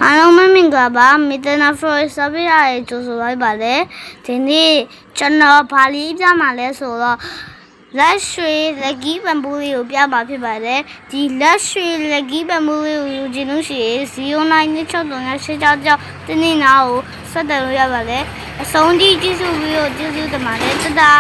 အားလုံးမင်္ဂလာပါမီတနာဖရိုစပီယာရဲ့ကြိုဆိုလိုက်ပါတယ်ဒီနေ့ကျွန်တော်ဗာလီပြမှာလဲဆိုတော့လက်ရွှေလက်ကြီးပံပူးလေးကိုပြမှာဖြစ်ပါတယ်ဒီလက်ရွှေလက်ကြီးပံပူးလေးကိုယူခြင်းလို့ရှိရင်096386တင်းနေနာကိုဆက်တယ်လို့ရပါတယ်အဆုံးထိကြည့်စုပြီးတော့ကျေးဇူးတင်ပါတယ်တဒါ